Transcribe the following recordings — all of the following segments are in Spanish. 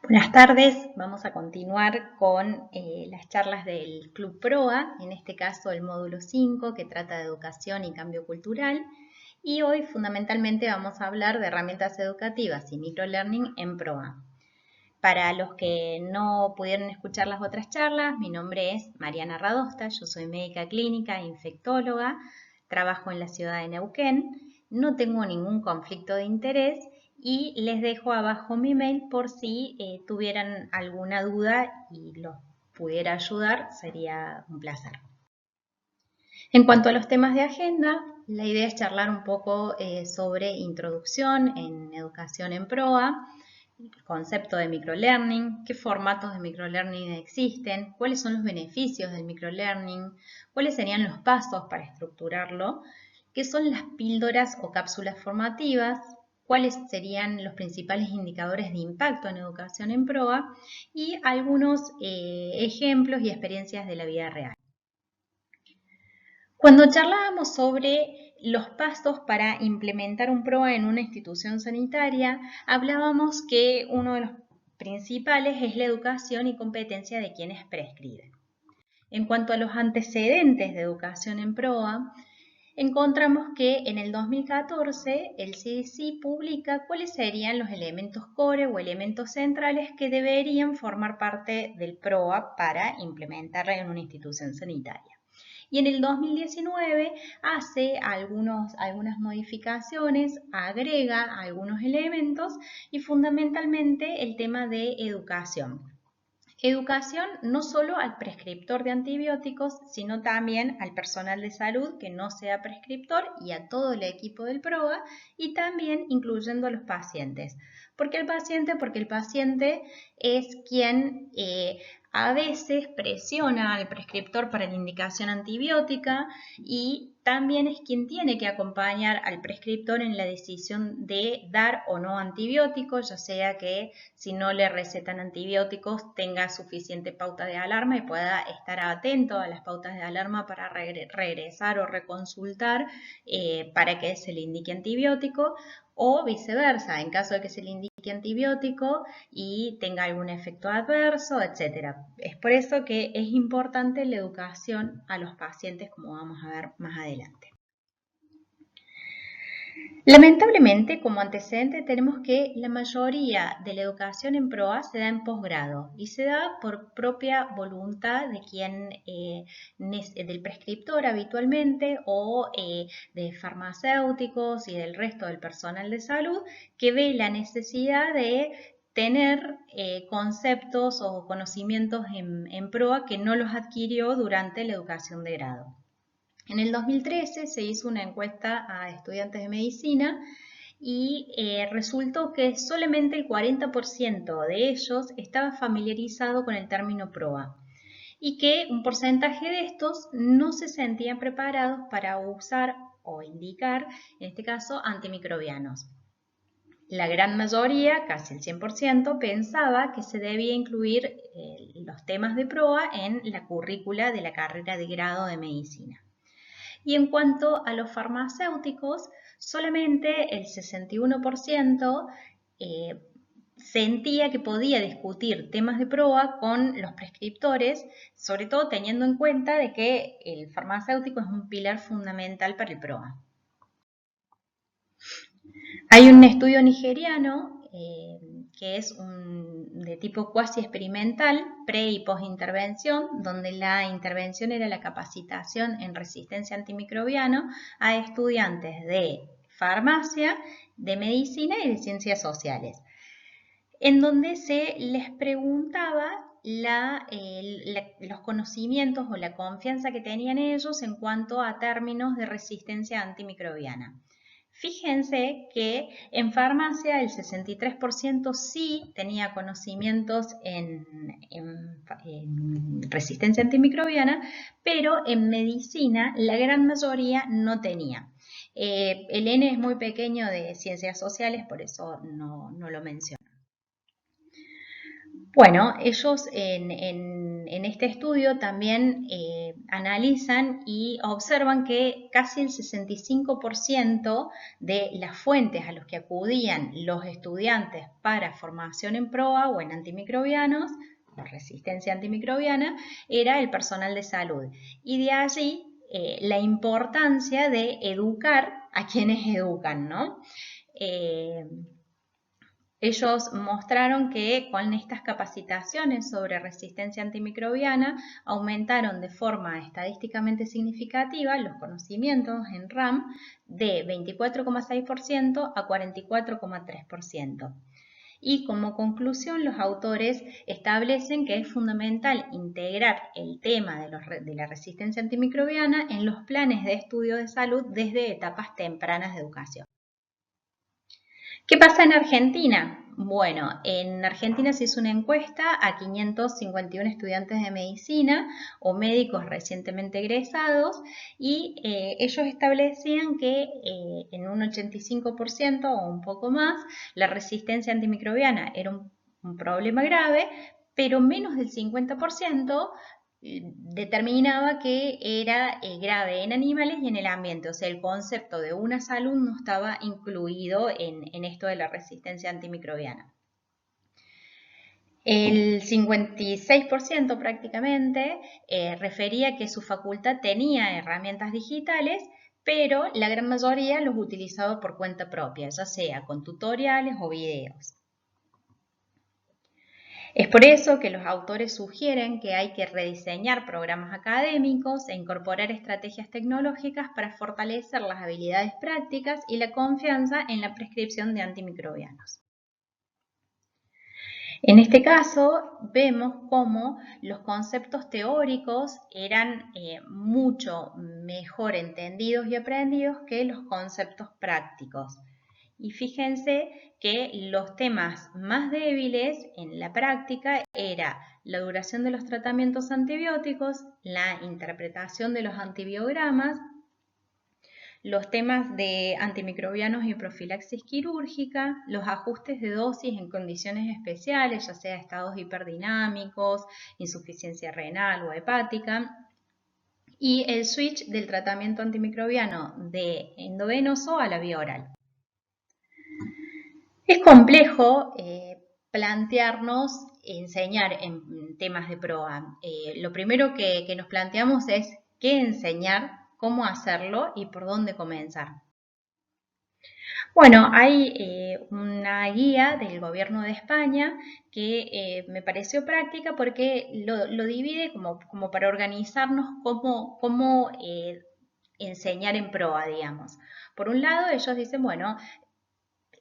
Buenas tardes, vamos a continuar con las charlas del Club PROA, en este caso el módulo 5 que trata de educación y cambio cultural, y hoy fundamentalmente vamos a hablar de herramientas educativas y microlearning en PROA. Para los que no pudieron escuchar las otras charlas, mi nombre es Mariana Radosta, yo soy médica clínica e infectóloga, trabajo en la ciudad de Neuquén, no tengo ningún conflicto de interés y les dejo abajo mi mail por si tuvieran alguna duda y los pudiera ayudar, sería un placer. En cuanto a los temas de agenda, la idea es charlar un poco sobre introducción en educación en PROA, el concepto de microlearning, qué formatos de microlearning existen, cuáles son los beneficios del microlearning, cuáles serían los pasos para estructurarlo, qué son las píldoras o cápsulas formativas, cuáles serían los principales indicadores de impacto en educación en PROA y algunos ejemplos y experiencias de la vida real. Cuando charlábamos sobre los pasos para implementar un PROA en una institución sanitaria, hablábamos que uno de los principales es la educación y competencia de quienes prescriben. En cuanto a los antecedentes de educación en PROA, encontramos que en el 2014 el CDC publica cuáles serían los elementos core o elementos centrales que deberían formar parte del PROA para implementarla en una institución sanitaria. Y en el 2019 hace algunas modificaciones, agrega algunos elementos y fundamentalmente el tema de educación. Educación no solo al prescriptor de antibióticos, sino también al personal de salud que no sea prescriptor y a todo el equipo del PROA y también incluyendo a los pacientes. ¿Por qué el paciente? Porque el paciente es quien a veces presiona al prescriptor para la indicación antibiótica y también es quien tiene que acompañar al prescriptor en la decisión de dar o no antibióticos, ya sea que si no le recetan antibióticos tenga suficiente pauta de alarma y pueda estar atento a las pautas de alarma para regresar o reconsultar para que se le indique antibiótico, o viceversa, en caso de que se le indique antibiótico y tenga algún efecto adverso, etc. Es por eso que es importante la educación a los pacientes, como vamos a ver más adelante. Lamentablemente, como antecedente, tenemos que la mayoría de la educación en PROA se da en posgrado y se da por propia voluntad de quien, del prescriptor habitualmente o de farmacéuticos y del resto del personal de salud que ve la necesidad de tener conceptos o conocimientos en PROA que no los adquirió durante la educación de grado. En el 2013 se hizo una encuesta a estudiantes de medicina y resultó que solamente el 40% de ellos estaba familiarizado con el término PROA y que un porcentaje de estos no se sentían preparados para usar o indicar, en este caso, antimicrobianos. La gran mayoría, casi el 100%, pensaba que se debía incluir los temas de PROA en la currícula de la carrera de grado de medicina. Y en cuanto a los farmacéuticos, solamente el 61% sentía que podía discutir temas de PROA con los prescriptores, sobre todo teniendo en cuenta de que el farmacéutico es un pilar fundamental para el PROA. Hay un estudio nigeriano que es de tipo cuasi experimental, pre y post intervención, donde la intervención era la capacitación en resistencia antimicrobiana a estudiantes de farmacia, de medicina y de ciencias sociales, en donde se les preguntaba los conocimientos o la confianza que tenían ellos en cuanto a términos de resistencia antimicrobiana. Fíjense que en farmacia el 63% sí tenía conocimientos en resistencia antimicrobiana, pero en medicina la gran mayoría no tenía. El N es muy pequeño de ciencias sociales, por eso no lo menciono. Bueno, ellos en este estudio también analizan y observan que casi el 65% de las fuentes a los que acudían los estudiantes para formación en PROA o en antimicrobianos, o resistencia antimicrobiana, era el personal de salud. Y de allí la importancia de educar a quienes educan, ¿no? Ellos mostraron que con estas capacitaciones sobre resistencia antimicrobiana aumentaron de forma estadísticamente significativa los conocimientos en RAM de 24,6% a 44,3%. Y como conclusión, los autores establecen que es fundamental integrar el tema de la resistencia antimicrobiana en los planes de estudio de salud desde etapas tempranas de educación. ¿Qué pasa en Argentina? Bueno, en Argentina se hizo una encuesta a 551 estudiantes de medicina o médicos recientemente egresados y ellos establecían que en un 85% o un poco más la resistencia antimicrobiana era un problema grave, pero menos del 50% determinaba que era grave en animales y en el ambiente, o sea, el concepto de una salud no estaba incluido en esto de la resistencia antimicrobiana. El 56% prácticamente refería que su facultad tenía herramientas digitales, pero la gran mayoría los utilizaba por cuenta propia, ya sea con tutoriales o videos. Es por eso que los autores sugieren que hay que rediseñar programas académicos e incorporar estrategias tecnológicas para fortalecer las habilidades prácticas y la confianza en la prescripción de antimicrobianos. En este caso, vemos cómo los conceptos teóricos eran mucho mejor entendidos y aprendidos que los conceptos prácticos. Y fíjense que los temas más débiles en la práctica era la duración de los tratamientos antibióticos, la interpretación de los antibiogramas, los temas de antimicrobianos y profilaxis quirúrgica, los ajustes de dosis en condiciones especiales, ya sea estados hiperdinámicos, insuficiencia renal o hepática, y el switch del tratamiento antimicrobiano de endovenoso a la vía oral. Es complejo plantearnos enseñar en temas de PROA. Lo primero que nos planteamos es qué enseñar, cómo hacerlo y por dónde comenzar. Bueno, hay una guía del Gobierno de España que me pareció práctica porque lo divide como para organizarnos cómo enseñar en PROA, digamos. Por un lado, ellos dicen, bueno,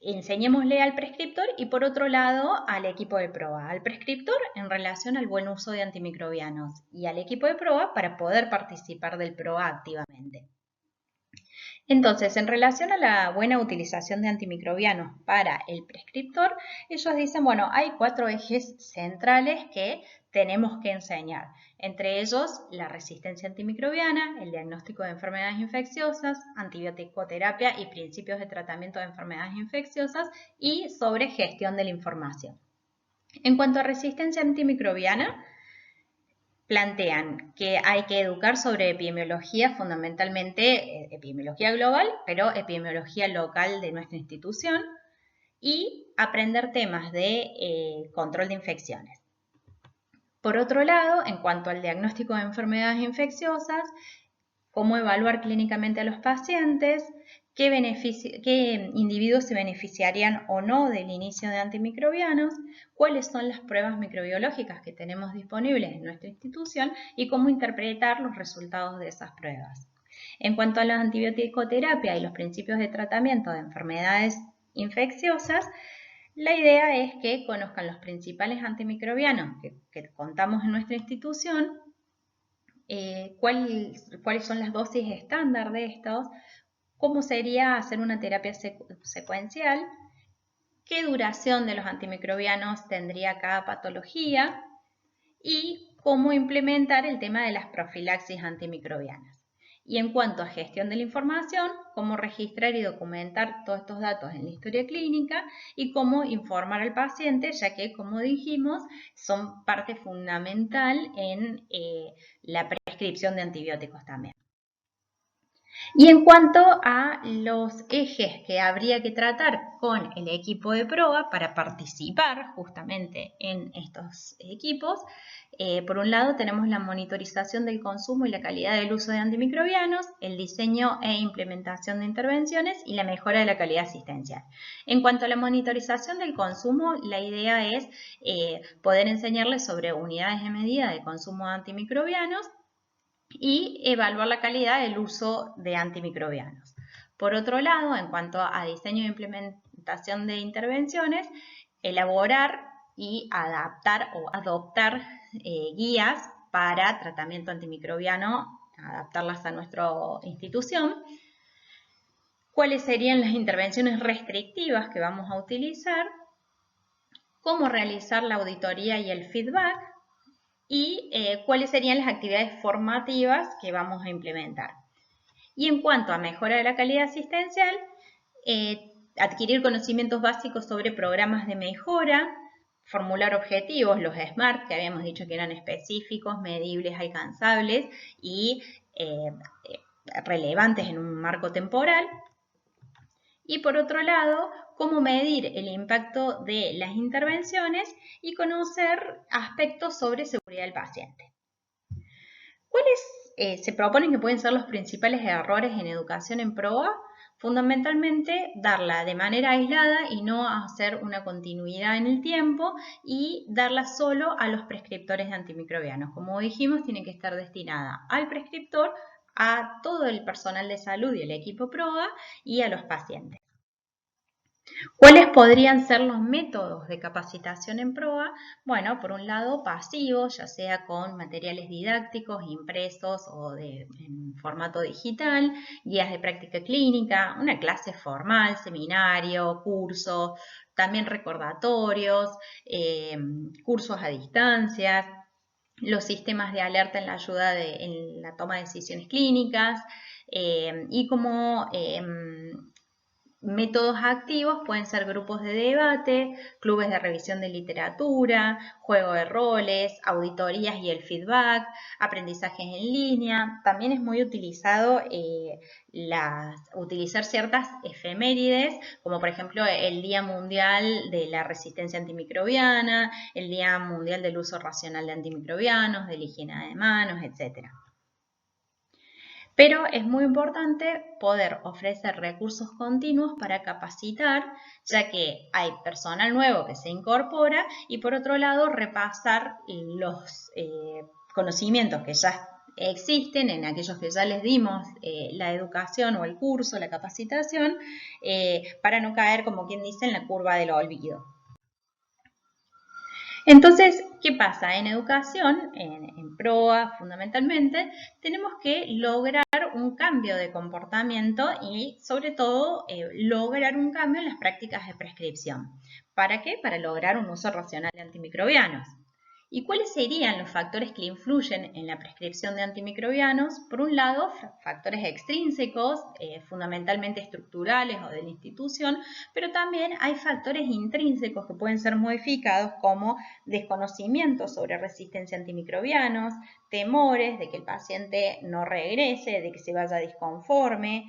enseñémosle al prescriptor y por otro lado al equipo de PROA. Al prescriptor en relación al buen uso de antimicrobianos y al equipo de PROA para poder participar del PROA activamente. Entonces, en relación a la buena utilización de antimicrobianos para el prescriptor, ellos dicen, bueno, hay 4 ejes centrales que tenemos que enseñar. Entre ellos, la resistencia antimicrobiana, el diagnóstico de enfermedades infecciosas, antibiótico-terapia y principios de tratamiento de enfermedades infecciosas y sobre gestión de la información. En cuanto a resistencia antimicrobiana, plantean que hay que educar sobre epidemiología, fundamentalmente epidemiología global, pero epidemiología local de nuestra institución y aprender temas de control de infecciones. Por otro lado, en cuanto al diagnóstico de enfermedades infecciosas, cómo evaluar clínicamente a los pacientes, qué individuos se beneficiarían o no del inicio de antimicrobianos, cuáles son las pruebas microbiológicas que tenemos disponibles en nuestra institución y cómo interpretar los resultados de esas pruebas. En cuanto a la antibiótico-terapia y los principios de tratamiento de enfermedades infecciosas, la idea es que conozcan los principales antimicrobianos que contamos en nuestra institución, cuáles son las dosis estándar de estos, cómo sería hacer una terapia secuencial, qué duración de los antimicrobianos tendría cada patología y cómo implementar el tema de las profilaxis antimicrobianas. Y en cuanto a gestión de la información, cómo registrar y documentar todos estos datos en la historia clínica y cómo informar al paciente, ya que, como dijimos, son parte fundamental en la prescripción de antibióticos también. Y en cuanto a los ejes que habría que tratar con el equipo de PROA para participar justamente en estos equipos, por un lado tenemos la monitorización del consumo y la calidad del uso de antimicrobianos, el diseño e implementación de intervenciones y la mejora de la calidad asistencial. En cuanto a la monitorización del consumo, la idea es poder enseñarles sobre unidades de medida de consumo de antimicrobianos y evaluar la calidad del uso de antimicrobianos. Por otro lado, en cuanto a diseño e implementación de intervenciones, elaborar y adaptar o adoptar guías para tratamiento antimicrobiano, adaptarlas a nuestra institución. ¿Cuáles serían las intervenciones restrictivas que vamos a utilizar? ¿Cómo realizar la auditoría y el feedback? Y cuáles serían las actividades formativas que vamos a implementar. Y en cuanto a mejora de la calidad asistencial, adquirir conocimientos básicos sobre programas de mejora, formular objetivos, los SMART, que habíamos dicho que eran específicos, medibles, alcanzables y relevantes en un marco temporal. Y por otro lado, cómo medir el impacto de las intervenciones y conocer aspectos sobre seguridad del paciente. ¿Cuáles se proponen que pueden ser los principales errores en educación en PROA? Fundamentalmente, darla de manera aislada y no hacer una continuidad en el tiempo y darla solo a los prescriptores de antimicrobianos. Como dijimos, tiene que estar destinada al prescriptor, a todo el personal de salud y el equipo PROA y a los pacientes. ¿Cuáles podrían ser los métodos de capacitación en PROA? Bueno, por un lado, pasivos, ya sea con materiales didácticos impresos o en formato digital, guías de práctica clínica, una clase formal, seminario, curso, también recordatorios, cursos a distancia, los sistemas de alerta en la ayuda en la toma de decisiones clínicas y como métodos activos pueden ser grupos de debate, clubes de revisión de literatura, juego de roles, auditorías y el feedback, aprendizajes en línea. También es muy utilizado utilizar ciertas efemérides, como por ejemplo el Día Mundial de la Resistencia Antimicrobiana, el Día Mundial del Uso Racional de Antimicrobianos, de la higiene de manos, etc. Pero es muy importante poder ofrecer recursos continuos para capacitar, ya que hay personal nuevo que se incorpora y por otro lado repasar los conocimientos que ya existen en aquellos que ya les dimos la educación o el curso, la capacitación, para no caer, como quien dice, en la curva del olvido. Entonces, ¿qué pasa? En educación, en PROA fundamentalmente, tenemos que lograr un cambio de comportamiento y sobre todo lograr un cambio en las prácticas de prescripción. ¿Para qué? Para lograr un uso racional de antimicrobianos. ¿Y cuáles serían los factores que influyen en la prescripción de antimicrobianos? Por un lado, factores extrínsecos, fundamentalmente estructurales o de la institución, pero también hay factores intrínsecos que pueden ser modificados como desconocimiento sobre resistencia a antimicrobianos, temores de que el paciente no regrese, de que se vaya disconforme,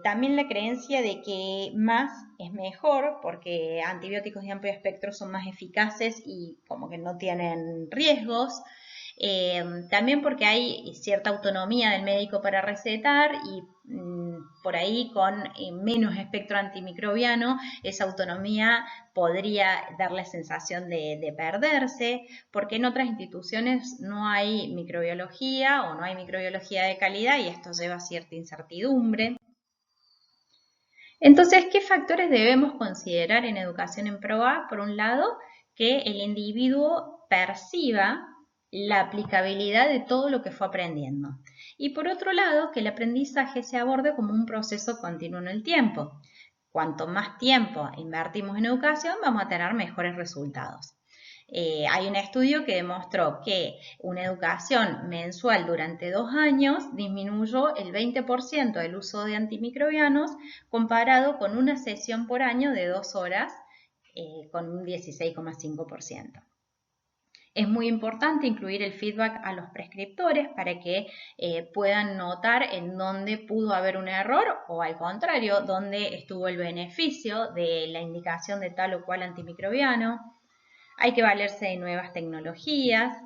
también la creencia de que más es mejor porque antibióticos de amplio espectro son más eficaces y como que no tienen riesgos. También porque hay cierta autonomía del médico para recetar y por ahí con menos espectro antimicrobiano esa autonomía podría dar la sensación de perderse, porque en otras instituciones no hay microbiología o no hay microbiología de calidad y esto lleva a cierta incertidumbre. Entonces, ¿qué factores debemos considerar en educación en PROA? Por un lado, que el individuo perciba la aplicabilidad de todo lo que fue aprendiendo. Y por otro lado, que el aprendizaje se aborde como un proceso continuo en el tiempo. Cuanto más tiempo invertimos en educación, vamos a tener mejores resultados. Hay un estudio que demostró que una educación mensual durante 2 años disminuyó el 20% del uso de antimicrobianos comparado con una sesión por año de 2 horas con un 16,5%. Es muy importante incluir el feedback a los prescriptores para que puedan notar en dónde pudo haber un error o al contrario, dónde estuvo el beneficio de la indicación de tal o cual antimicrobiano. Hay que valerse de nuevas tecnologías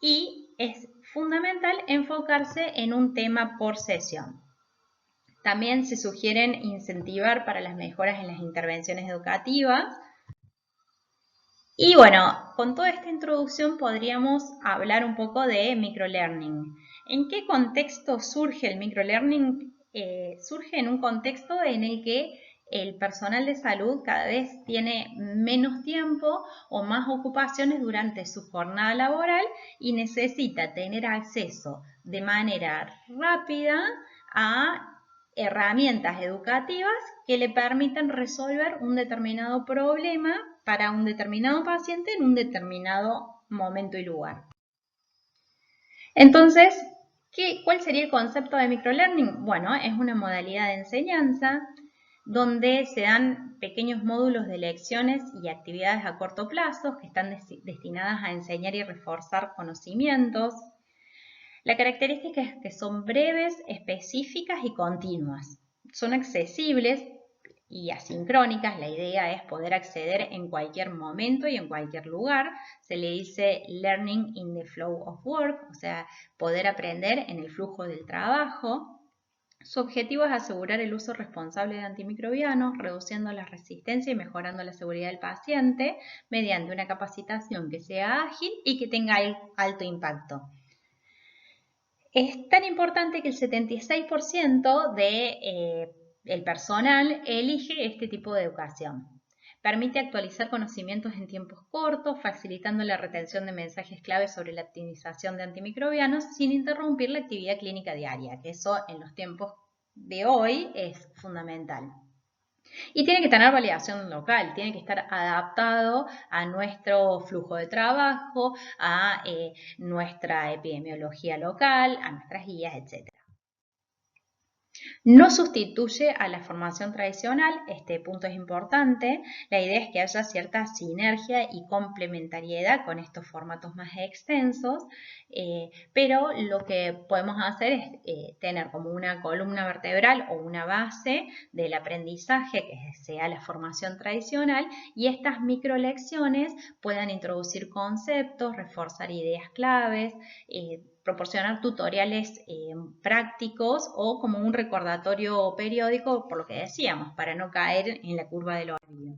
y es fundamental enfocarse en un tema por sesión. También se sugieren incentivar para las mejoras en las intervenciones educativas. Y bueno, con toda esta introducción podríamos hablar un poco de microlearning. ¿En qué contexto surge el microlearning? Surge en un contexto en el que el personal de salud cada vez tiene menos tiempo o más ocupaciones durante su jornada laboral y necesita tener acceso de manera rápida a herramientas educativas que le permitan resolver un determinado problema para un determinado paciente en un determinado momento y lugar. Entonces, ¿cuál sería el concepto de microlearning? Bueno, es una modalidad de enseñanza donde se dan pequeños módulos de lecciones y actividades a corto plazo que están destinadas a enseñar y reforzar conocimientos. La característica es que son breves, específicas y continuas. Son accesibles y asincrónicas. La idea es poder acceder en cualquier momento y en cualquier lugar. Se le dice learning in the flow of work, o sea, poder aprender en el flujo del trabajo. Su objetivo es asegurar el uso responsable de antimicrobianos, reduciendo la resistencia y mejorando la seguridad del paciente mediante una capacitación que sea ágil y que tenga alto impacto. Es tan importante que el 76% del personal elige este tipo de educación. Permite actualizar conocimientos en tiempos cortos, facilitando la retención de mensajes clave sobre la optimización de antimicrobianos sin interrumpir la actividad clínica diaria, que eso en los tiempos de hoy es fundamental. Y tiene que tener validación local, tiene que estar adaptado a nuestro flujo de trabajo, a nuestra epidemiología local, a nuestras guías, etc. No sustituye a la formación tradicional, este punto es importante. La idea es que haya cierta sinergia y complementariedad con estos formatos más extensos, pero lo que podemos hacer es tener como una columna vertebral o una base del aprendizaje que sea la formación tradicional y estas microlecciones puedan introducir conceptos, reforzar ideas claves, proporcionar tutoriales prácticos o como un recordatorio periódico, por lo que decíamos, para no caer en la curva del olvido.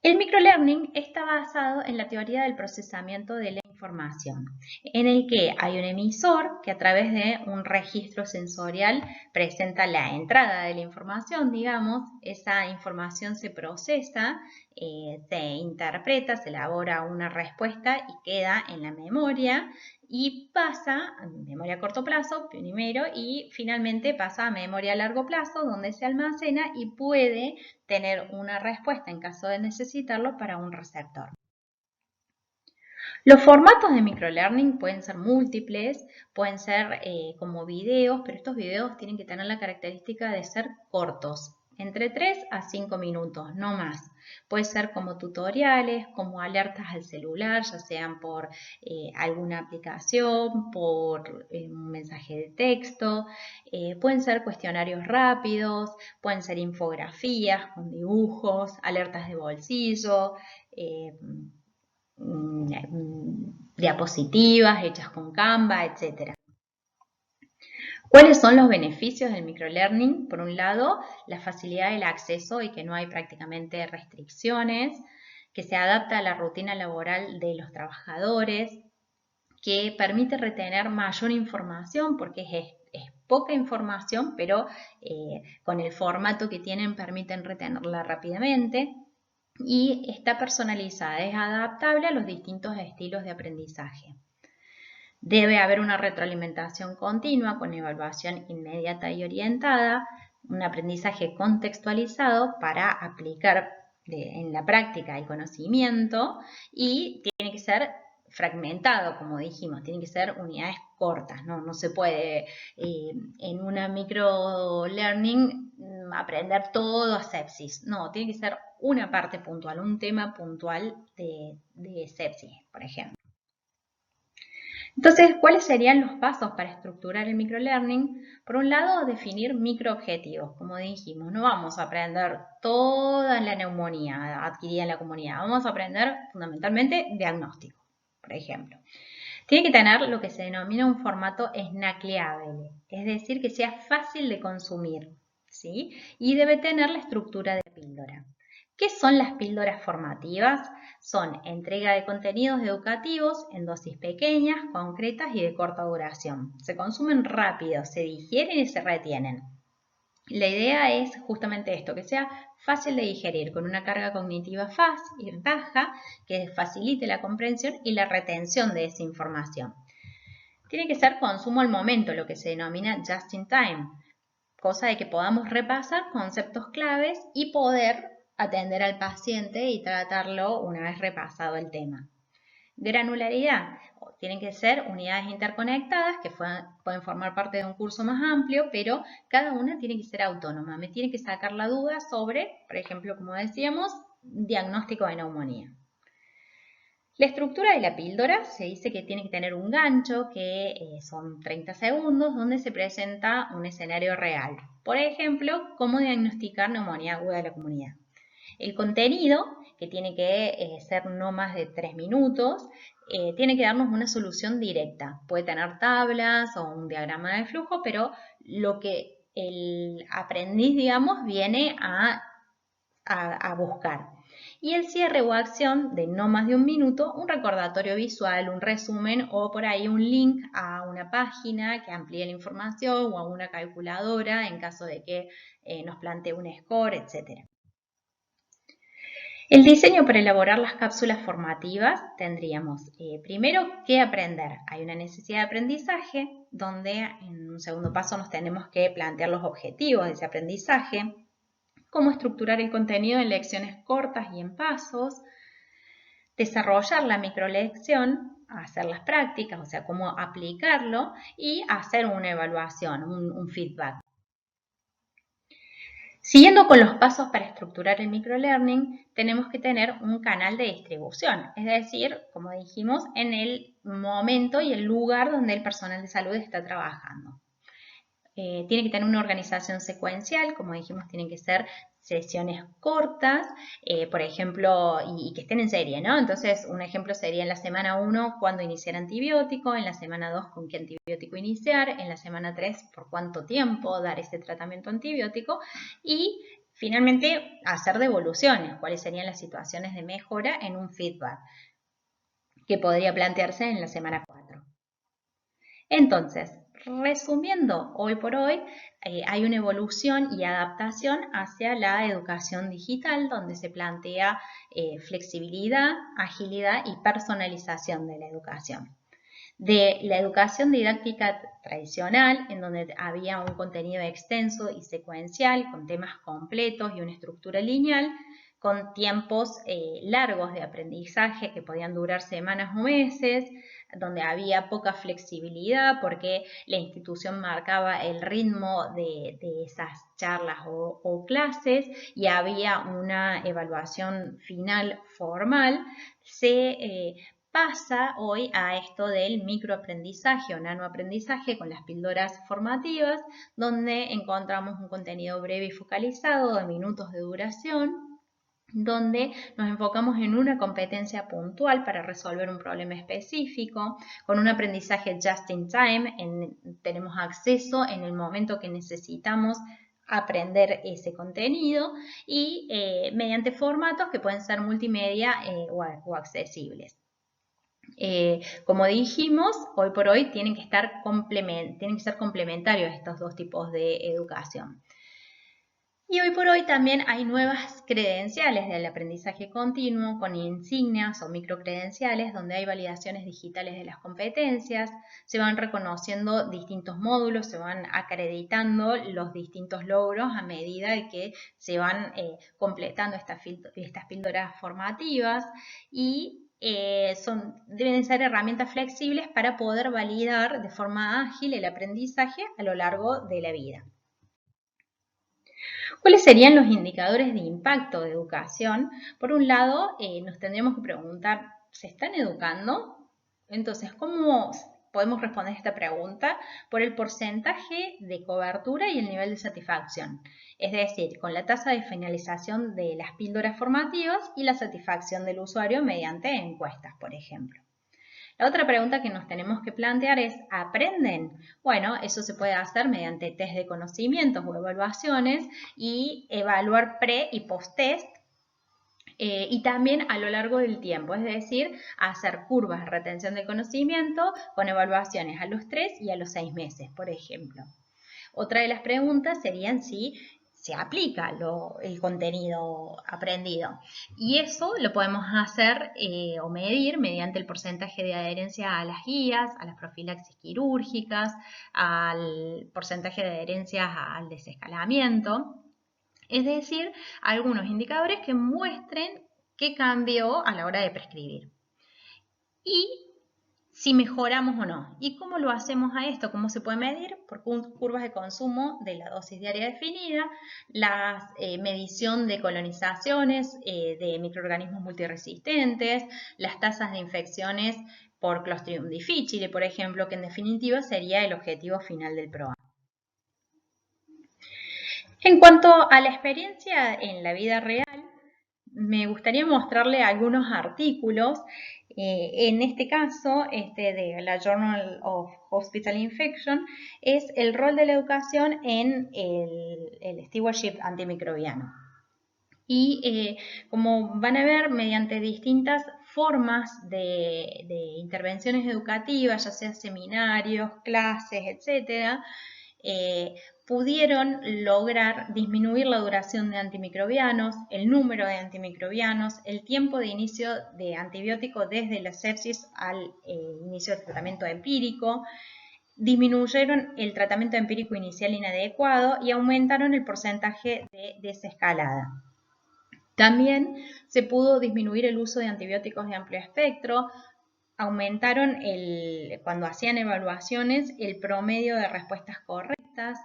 El microlearning está basado en la teoría del procesamiento de la información, en el que hay un emisor que a través de un registro sensorial presenta la entrada de la información, digamos, esa información se procesa, se interpreta, se elabora una respuesta y queda en la memoria y pasa a memoria a corto plazo primero y finalmente pasa a memoria a largo plazo donde se almacena y puede tener una respuesta en caso de necesitarlo para un receptor. Los formatos de microlearning pueden ser múltiples, pueden ser como videos, pero estos videos tienen que tener la característica de ser cortos, entre 3 a 5 minutos, no más. Puede ser como tutoriales, como alertas al celular, ya sean por alguna aplicación, por un mensaje de texto, pueden ser cuestionarios rápidos, pueden ser infografías con dibujos, alertas de bolsillo, diapositivas hechas con Canva, etc. ¿Cuáles son los beneficios del microlearning? Por un lado, la facilidad del acceso y que no hay prácticamente restricciones, que se adapta a la rutina laboral de los trabajadores, que permite retener mayor información porque es poca información, pero con el formato que tienen permiten retenerla rápidamente. Y está personalizada, es adaptable a los distintos estilos de aprendizaje. Debe haber una retroalimentación continua con evaluación inmediata y orientada, un aprendizaje contextualizado para aplicar en la práctica el conocimiento y tiene que ser fragmentado, como dijimos, tienen que ser unidades cortas, no se puede en una microlearning aprender todo a sepsis, no, tiene que ser una parte puntual, un tema puntual de sepsis, por ejemplo. Entonces, ¿cuáles serían los pasos para estructurar el microlearning? Por un lado, definir microobjetivos, como dijimos, no vamos a aprender toda la neumonía adquirida en la comunidad, vamos a aprender fundamentalmente diagnóstico, por ejemplo. Tiene que tener lo que se denomina un formato snackleable, es decir, que sea fácil de consumir, ¿sí? Y debe tener la estructura de píldora. ¿Qué son las píldoras formativas? Son entrega de contenidos educativos en dosis pequeñas, concretas y de corta duración. Se consumen rápido, se digieren y se retienen. La idea es justamente esto, que sea fácil de digerir, con una carga cognitiva baja, que facilite la comprensión y la retención de esa información. Tiene que ser consumo al momento, lo que se denomina just in time, cosa de que podamos repasar conceptos claves y poder atender al paciente y tratarlo una vez repasado el tema. Granularidad. Tienen que ser unidades interconectadas que pueden formar parte de un curso más amplio, pero cada una tiene que ser autónoma. Me tiene que sacar la duda sobre, por ejemplo, como decíamos, diagnóstico de neumonía. La estructura de la píldora se dice que tiene que tener un gancho que son 30 segundos donde se presenta un escenario real. Por ejemplo, cómo diagnosticar neumonía aguda de la comunidad. El contenido, que tiene que ser no más de 3 minutos, tiene que darnos una solución directa. Puede tener tablas o un diagrama de flujo, pero lo que el aprendiz, digamos, viene a buscar. Y el cierre o acción de no más de un minuto, un recordatorio visual, un resumen o por ahí un link a una página que amplíe la información o a una calculadora en caso de que nos plantee un score, etc. El diseño para elaborar las cápsulas formativas tendríamos primero que aprender. Hay una necesidad de aprendizaje donde en un segundo paso nos tenemos que plantear los objetivos de ese aprendizaje, cómo estructurar el contenido en lecciones cortas y en pasos, desarrollar la microlección, hacer las prácticas, o sea, cómo aplicarlo y hacer una evaluación, un feedback. Siguiendo con los pasos para estructurar el microlearning, tenemos que tener un canal de distribución, es decir, como dijimos, en el momento y el lugar donde el personal de salud está trabajando. Tiene que tener una organización secuencial, como dijimos, tienen que ser sesiones cortas, por ejemplo, y que estén en serie, ¿no? Entonces, un ejemplo sería en la semana 1, cuándo iniciar antibiótico, en la semana 2, con qué antibiótico iniciar, en la semana 3, por cuánto tiempo dar este tratamiento antibiótico y finalmente hacer devoluciones, cuáles serían las situaciones de mejora en un feedback que podría plantearse en la semana 4. Entonces, resumiendo, hoy por hoy hay una evolución y adaptación hacia la educación digital donde se plantea flexibilidad, agilidad y personalización de la educación. De la educación didáctica tradicional, en donde había un contenido extenso y secuencial, con temas completos y una estructura lineal, con tiempos largos de aprendizaje que podían durar semanas o meses, donde había poca flexibilidad porque la institución marcaba el ritmo de esas charlas o clases y había una evaluación final formal, se pasa hoy a esto del microaprendizaje o nanoaprendizaje con las píldoras formativas, donde encontramos un contenido breve y focalizado de minutos de duración, donde nos enfocamos en una competencia puntual para resolver un problema específico, con un aprendizaje just in time, tenemos acceso en el momento que necesitamos aprender ese contenido y mediante formatos que pueden ser multimedia o accesibles. Como dijimos, hoy por hoy tienen que ser complementarios estos dos tipos de educación. Y hoy por hoy también hay nuevas credenciales del aprendizaje continuo con insignias o microcredenciales donde hay validaciones digitales de las competencias, se van reconociendo distintos módulos, se van acreditando los distintos logros a medida de que se van completando estas píldoras formativas y deben ser herramientas flexibles para poder validar de forma ágil el aprendizaje a lo largo de la vida. ¿Cuáles serían los indicadores de impacto de educación? Por un lado, nos tendríamos que preguntar, ¿se están educando? Entonces, ¿cómo podemos responder esta pregunta? Por el porcentaje de cobertura y el nivel de satisfacción. Es decir, con la tasa de finalización de las píldoras formativas y la satisfacción del usuario mediante encuestas, por ejemplo. La otra pregunta que nos tenemos que plantear es, ¿aprenden? Bueno, eso se puede hacer mediante test de conocimientos o evaluaciones y evaluar pre y post-test y también a lo largo del tiempo, es decir, hacer curvas de retención de conocimiento con evaluaciones a los 3 y a los 6 meses, por ejemplo. Otra de las preguntas serían si se aplica el contenido aprendido. Y eso lo podemos hacer o medir mediante el porcentaje de adherencia a las guías, a las profilaxis quirúrgicas, al porcentaje de adherencia al desescalamiento. Es decir, algunos indicadores que muestren qué cambió a la hora de prescribir. Y si mejoramos o no. ¿Y cómo lo hacemos a esto? ¿Cómo se puede medir? Por curvas de consumo de la dosis diaria definida, la medición de colonizaciones de microorganismos multiresistentes, las tasas de infecciones por Clostridium difficile, por ejemplo, que en definitiva sería el objetivo final del programa. En cuanto a la experiencia en la vida real, me gustaría mostrarle algunos artículos. En este caso, de la Journal of Hospital Infection, es el rol de la educación en el stewardship antimicrobiano. Y como van a ver, mediante distintas formas de intervenciones educativas, ya sea seminarios, clases, etc., pudieron lograr disminuir la duración de antimicrobianos, el número de antimicrobianos, el tiempo de inicio de antibiótico desde la sepsis al inicio del tratamiento empírico, disminuyeron el tratamiento empírico inicial inadecuado y aumentaron el porcentaje de desescalada. También se pudo disminuir el uso de antibióticos de amplio espectro, aumentaron cuando hacían evaluaciones el promedio de respuestas correctas,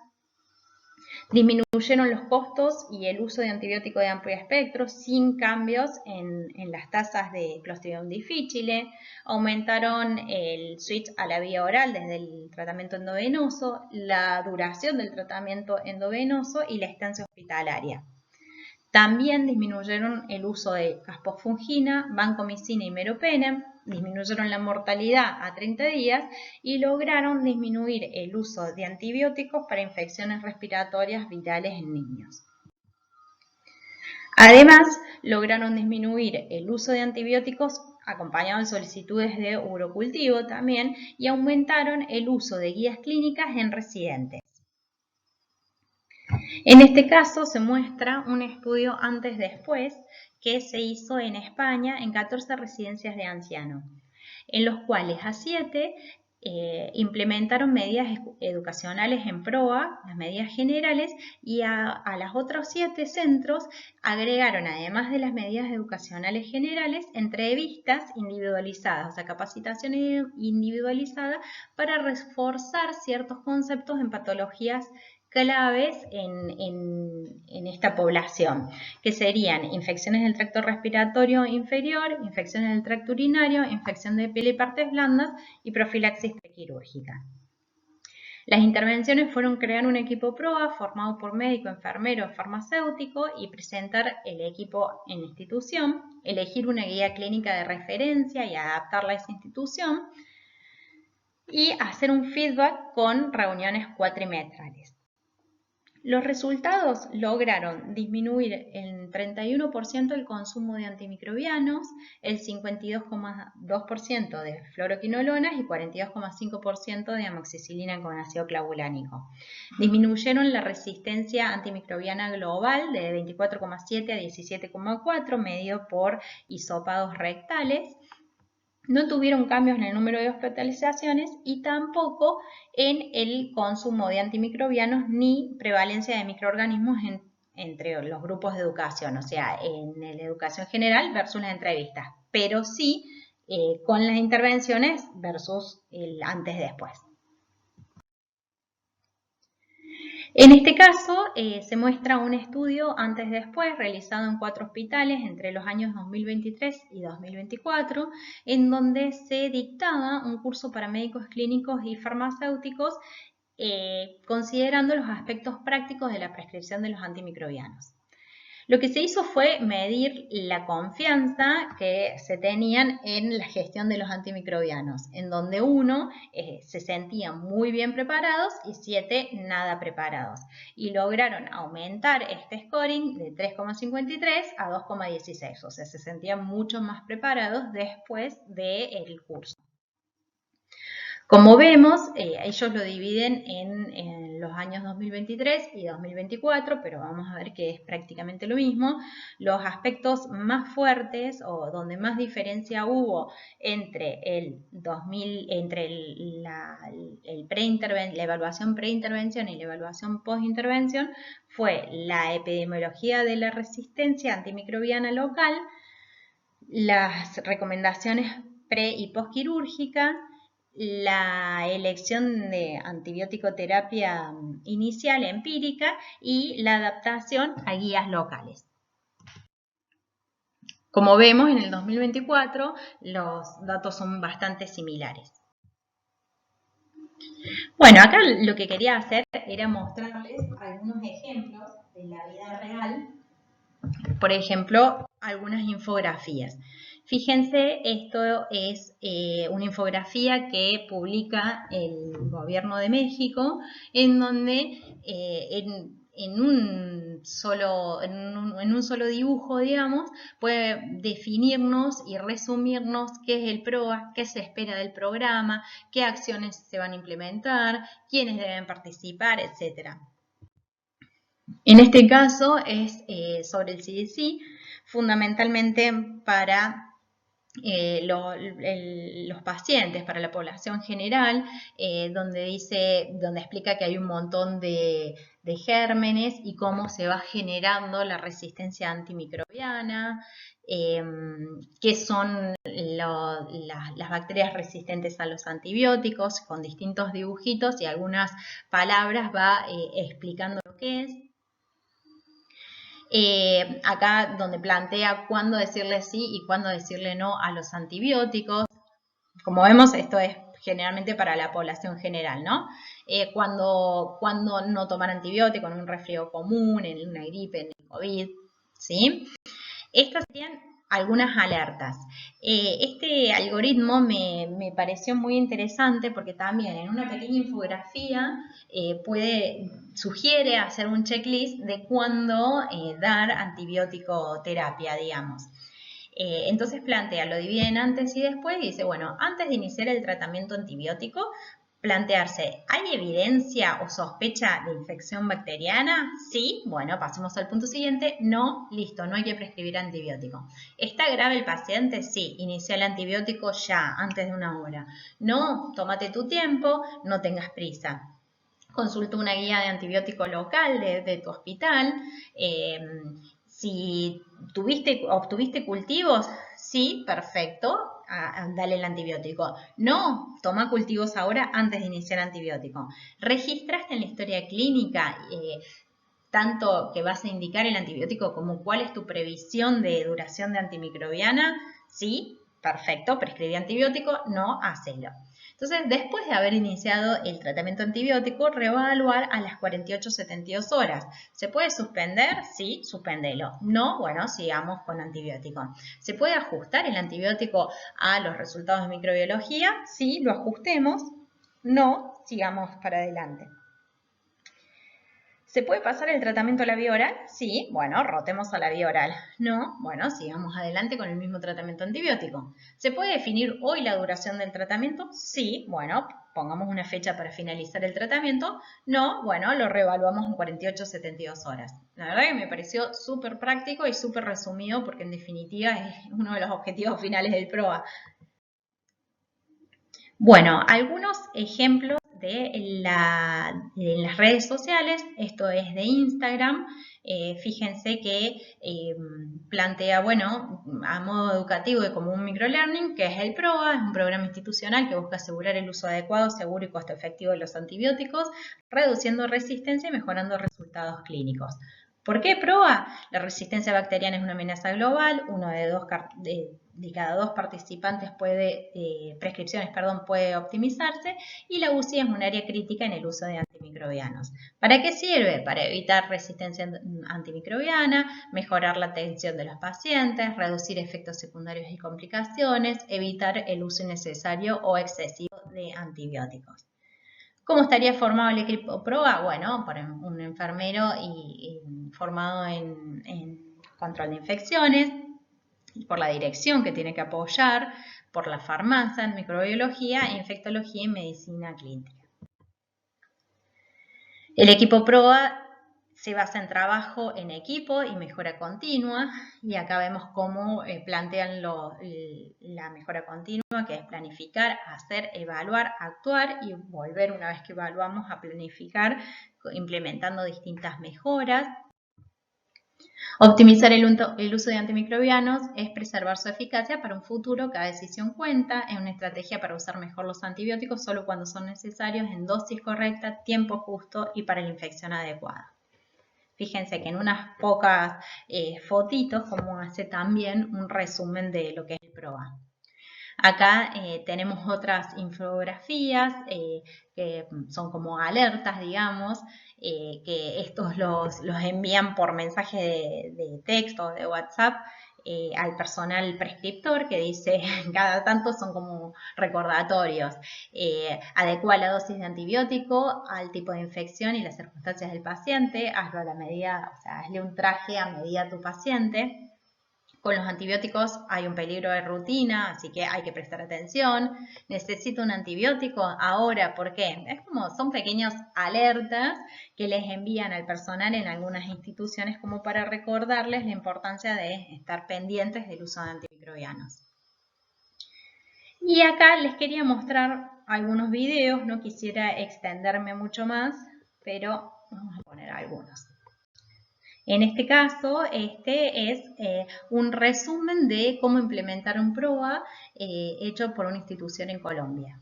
disminuyeron los costos y el uso de antibiótico de amplio espectro sin cambios en las tasas de Clostridium difficile, aumentaron el switch a la vía oral desde el tratamiento endovenoso, la duración del tratamiento endovenoso y la estancia hospitalaria. También disminuyeron el uso de caspofungina, vancomicina y meropenem, disminuyeron la mortalidad a 30 días y lograron disminuir el uso de antibióticos para infecciones respiratorias virales en niños. Además, lograron disminuir el uso de antibióticos acompañado de solicitudes de urocultivo también y aumentaron el uso de guías clínicas en residentes. En este caso se muestra un estudio antes-después que se hizo en España en 14 residencias de ancianos, en los cuales a 7 implementaron medidas educacionales en PROA, las medidas generales, y a los otros 7 centros agregaron, además de las medidas educacionales generales, entrevistas individualizadas, o sea, capacitación individualizada para reforzar ciertos conceptos en patologías claves en esta población, que serían infecciones del tracto respiratorio inferior, infecciones del tracto urinario, infección de piel y partes blandas y profilaxis prequirúrgica. Las intervenciones fueron crear un equipo PROA formado por médico, enfermero, farmacéutico y presentar el equipo en la institución, elegir una guía clínica de referencia y adaptarla a esa institución y hacer un feedback con reuniones cuatrimestrales. Los resultados lograron disminuir en 31% el consumo de antimicrobianos, el 52,2% de fluoroquinolonas y 42,5% de amoxicilina con ácido clavulánico. Disminuyeron la resistencia antimicrobiana global de 24,7 a 17,4 medido por hisopados rectales. No tuvieron cambios en el número de hospitalizaciones y tampoco en el consumo de antimicrobianos ni prevalencia de microorganismos entre los grupos de educación, o sea, en la educación general versus las entrevistas, pero sí con las intervenciones versus el antes-después. En este caso, se muestra un estudio antes-después realizado en 4 hospitales entre los años 2023 y 2024, en donde se dictaba un curso para médicos clínicos y farmacéuticos considerando los aspectos prácticos de la prescripción de los antimicrobianos. Lo que se hizo fue medir la confianza que se tenían en la gestión de los antimicrobianos, en donde 1 se sentían muy bien preparados y 7 nada preparados. Y lograron aumentar este scoring de 3,53 a 2,16, o sea, se sentían mucho más preparados después del curso. Como vemos, ellos lo dividen en los años 2023 y 2024, pero vamos a ver que es prácticamente lo mismo. Los aspectos más fuertes o donde más diferencia hubo entre la evaluación preintervención y la evaluación postintervención fue la epidemiología de la resistencia antimicrobiana local, las recomendaciones pre y postquirúrgicas, la elección de antibiótico-terapia inicial empírica y la adaptación a guías locales. Como vemos, en el 2024 los datos son bastante similares. Bueno, acá lo que quería hacer era mostrarles algunos ejemplos de la vida real, por ejemplo, algunas infografías. Fíjense, esto es una infografía que publica el Gobierno de México, en donde en un solo dibujo, digamos, puede definirnos y resumirnos qué es el PROA, qué se espera del programa, qué acciones se van a implementar, quiénes deben participar, etc. En este caso es sobre el CDC, fundamentalmente para los pacientes, para la población general, donde explica que hay un montón de gérmenes y cómo se va generando la resistencia antimicrobiana, qué son las bacterias resistentes a los antibióticos, con distintos dibujitos y algunas palabras va explicando lo que es. Acá donde plantea cuándo decirle sí y cuándo decirle no a los antibióticos. Como vemos, esto es generalmente para la población general, ¿no? Cuando no tomar antibiótico en un resfriado común, en una gripe, en el COVID, ¿sí? Estas serían algunas alertas. Este algoritmo me pareció muy interesante porque también en una pequeña infografía sugiere hacer un checklist de cuándo dar antibiótico terapia, digamos. Entonces plantea, lo divide en antes y después y dice, bueno, antes de iniciar el tratamiento antibiótico, plantearse, ¿hay evidencia o sospecha de infección bacteriana? Sí, bueno, pasemos al punto siguiente. No, listo, no hay que prescribir antibiótico. ¿Está grave el paciente? Sí, inicia el antibiótico ya, antes de 1 hora. No, tómate tu tiempo, no tengas prisa. Consulta una guía de antibiótico local de tu hospital. Si obtuviste cultivos, sí, perfecto, dale el antibiótico. No, toma cultivos ahora antes de iniciar antibiótico. ¿Registraste en la historia clínica tanto que vas a indicar el antibiótico como cuál es tu previsión de duración de antimicrobiana? Sí, perfecto, prescribí antibiótico, no, hacelo. Entonces, después de haber iniciado el tratamiento antibiótico, reevaluar a las 48-72 horas. ¿Se puede suspender? Sí, suspéndelo. No, bueno, sigamos con antibiótico. ¿Se puede ajustar el antibiótico a los resultados de microbiología? Sí, lo ajustemos. No, sigamos para adelante. ¿Se puede pasar el tratamiento a la vía oral? Sí, bueno, rotemos a la vía oral. No, bueno, sigamos adelante con el mismo tratamiento antibiótico. ¿Se puede definir hoy la duración del tratamiento? Sí, bueno, pongamos una fecha para finalizar el tratamiento. No, bueno, lo reevaluamos en 48 o 72 horas. La verdad que me pareció súper práctico y súper resumido porque en definitiva es uno de los objetivos finales del PROA. Bueno, algunos ejemplos de las redes sociales, esto es de Instagram. Fíjense que plantea, bueno, a modo educativo y como un microlearning, que es el PROA, es un programa institucional que busca asegurar el uso adecuado, seguro y costo efectivo de los antibióticos, reduciendo resistencia y mejorando resultados clínicos. ¿Por qué PROA? La resistencia bacteriana es una amenaza global, uno de cada dos participantes prescripciones puede optimizarse y la UCI es un área crítica en el uso de antimicrobianos. ¿Para qué sirve? Para evitar resistencia antimicrobiana, mejorar la atención de los pacientes, reducir efectos secundarios y complicaciones, evitar el uso innecesario o excesivo de antibióticos. ¿Cómo estaría formado el equipo PROA? Bueno, por un enfermero formado en control de infecciones, por la dirección que tiene que apoyar, por la farmacia, en microbiología, infectología y medicina clínica. El equipo PROA se basa en trabajo en equipo y mejora continua, y acá vemos cómo plantean la mejora continua, que es planificar, hacer, evaluar, actuar y volver una vez que evaluamos a planificar, implementando distintas mejoras. Optimizar el uso de antimicrobianos es preservar su eficacia para un futuro. Cada decisión cuenta. Es una estrategia para usar mejor los antibióticos solo cuando son necesarios, en dosis correcta, tiempo justo y para la infección adecuada. Fíjense que en unas pocas fotitos, como hace también un resumen de lo que es el PROA. Acá tenemos otras infografías que son como alertas, digamos, que estos los envían por mensaje de texto, de WhatsApp, al personal prescriptor, que dice, cada tanto son como recordatorios. Adecua la dosis de antibiótico al tipo de infección y las circunstancias del paciente, hazlo a la medida, o sea, hazle un traje a medida a tu paciente. Con los antibióticos hay un peligro de rutina, así que hay que prestar atención. Necesito un antibiótico ahora, ¿por qué? Es como, son pequeñas alertas que les envían al personal en algunas instituciones como para recordarles la importancia de estar pendientes del uso de antimicrobianos. Y acá les quería mostrar algunos videos, no quisiera extenderme mucho más, pero vamos a poner algunos. En este caso, este es un resumen de cómo implementar un PROA hecho por una institución en Colombia.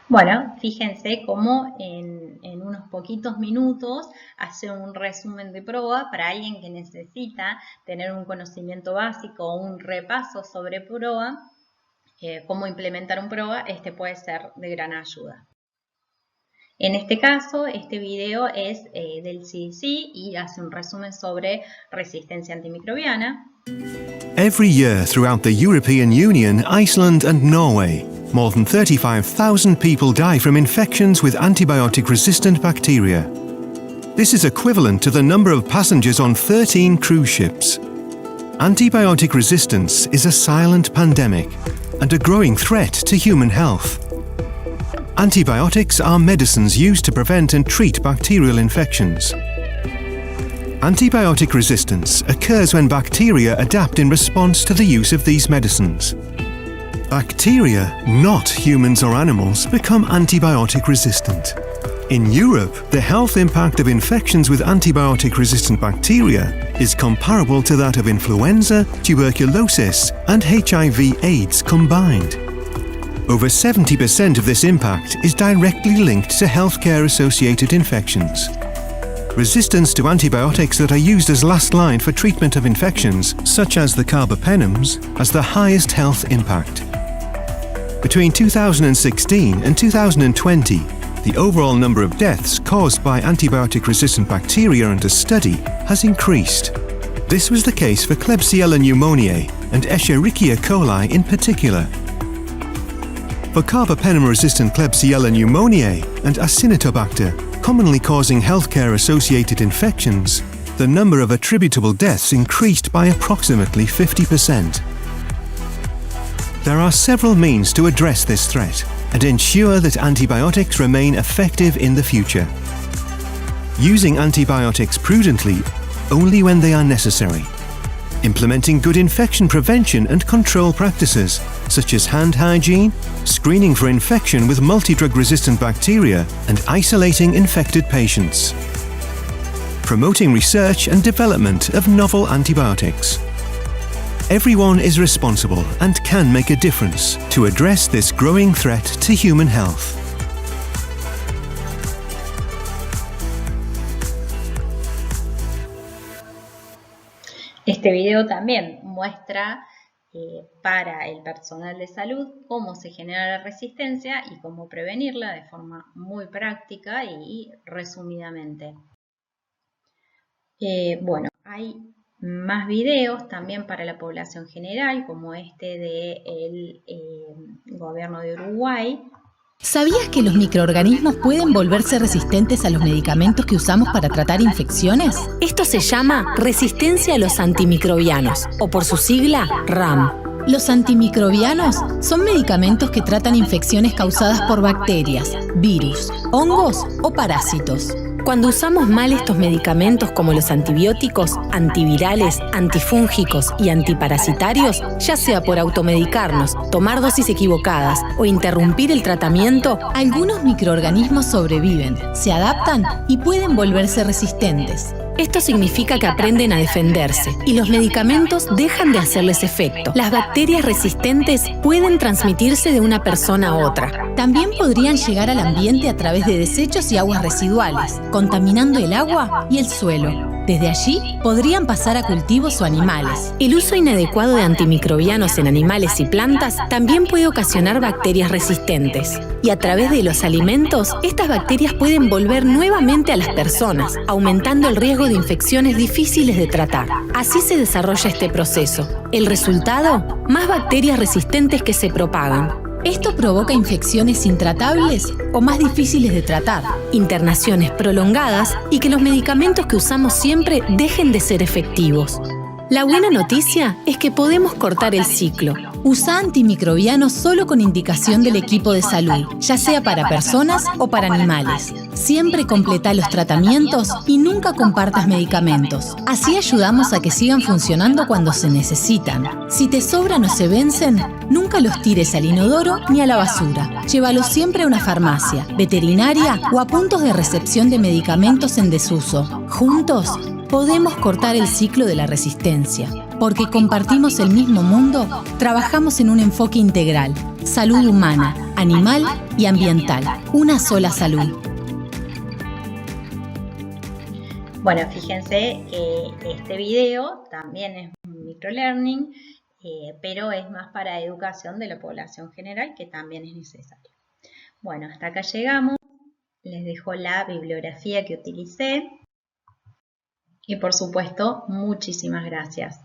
Bueno, fíjense cómo en unos poquitos minutos hace un resumen de PROA para alguien que necesita tener un conocimiento básico o un repaso sobre PROA, cómo implementar un PROA, este puede ser de gran ayuda. En este caso, este video es del CDC y hace un resumen sobre resistencia antimicrobiana. Every year throughout the European Union, Iceland and Norway, more than 35,000 people die from infections with antibiotic-resistant bacteria. This is equivalent to the number of passengers on 13 cruise ships. Antibiotic resistance is a silent pandemic and a growing threat to human health. Antibiotics are medicines used to prevent and treat bacterial infections. Antibiotic resistance occurs when bacteria adapt in response to the use of these medicines. Bacteria, not humans or animals, become antibiotic resistant. In Europe, the health impact of infections with antibiotic-resistant bacteria is comparable to that of influenza, tuberculosis, and HIV/AIDS combined. Over 70% of this impact is directly linked to healthcare-associated infections. Resistance to antibiotics that are used as last line for treatment of infections, such as the carbapenems, has the highest health impact. Between 2016 and 2020, the overall number of deaths caused by antibiotic-resistant bacteria under study has increased. This was the case for Klebsiella pneumoniae and Escherichia coli in particular. For carbapenem-resistant Klebsiella pneumoniae and Acinetobacter, commonly causing healthcare-associated infections, the number of attributable deaths increased by approximately 50%. There are several means to address this threat and ensure that antibiotics remain effective in the future. Using antibiotics prudently only when they are necessary. Implementing good infection prevention and control practices, such as hand hygiene, screening for infection with multidrug-resistant bacteria, and isolating infected patients. Promoting research and development of novel antibiotics. Everyone is responsible and can make a difference to address this growing threat to human health. Este video también muestra para el personal de salud cómo se genera la resistencia y cómo prevenirla de forma muy práctica y resumidamente. Bueno, hay más videos también para la población general, como este del gobierno de Uruguay. ¿Sabías que los microorganismos pueden volverse resistentes a los medicamentos que usamos para tratar infecciones? Esto se llama resistencia a los antimicrobianos, o por su sigla, RAM. Los antimicrobianos son medicamentos que tratan infecciones causadas por bacterias, virus, hongos o parásitos. Cuando usamos mal estos medicamentos como los antibióticos, antivirales, antifúngicos y antiparasitarios, ya sea por automedicarnos, tomar dosis equivocadas o interrumpir el tratamiento, algunos microorganismos sobreviven, se adaptan y pueden volverse resistentes. Esto significa que aprenden a defenderse y los medicamentos dejan de hacerles efecto. Las bacterias resistentes pueden transmitirse de una persona a otra. También podrían llegar al ambiente a través de desechos y aguas residuales, contaminando el agua y el suelo. Desde allí podrían pasar a cultivos o animales. El uso inadecuado de antimicrobianos en animales y plantas también puede ocasionar bacterias resistentes. Y a través de los alimentos, estas bacterias pueden volver nuevamente a las personas, aumentando el riesgo de infecciones difíciles de tratar. Así se desarrolla este proceso. El resultado, más bacterias resistentes que se propagan. Esto provoca infecciones intratables o más difíciles de tratar, internaciones prolongadas y que los medicamentos que usamos siempre dejen de ser efectivos. La buena noticia es que podemos cortar el ciclo. Usa antimicrobianos solo con indicación del equipo de salud, ya sea para personas o para animales. Siempre completa los tratamientos y nunca compartas medicamentos. Así ayudamos a que sigan funcionando cuando se necesitan. Si te sobran o se vencen, nunca los tires al inodoro ni a la basura. Llévalos siempre a una farmacia, veterinaria o a puntos de recepción de medicamentos en desuso. Juntos, podemos cortar el ciclo de la resistencia. Porque compartimos el mismo mundo, trabajamos en un enfoque integral. Salud humana, animal y ambiental. Una sola salud. Bueno, fíjense que este video también es un microlearning, pero es más para educación de la población general, que también es necesario. Bueno, hasta acá llegamos. les dejo la bibliografía que utilicé y por supuesto muchísimas gracias.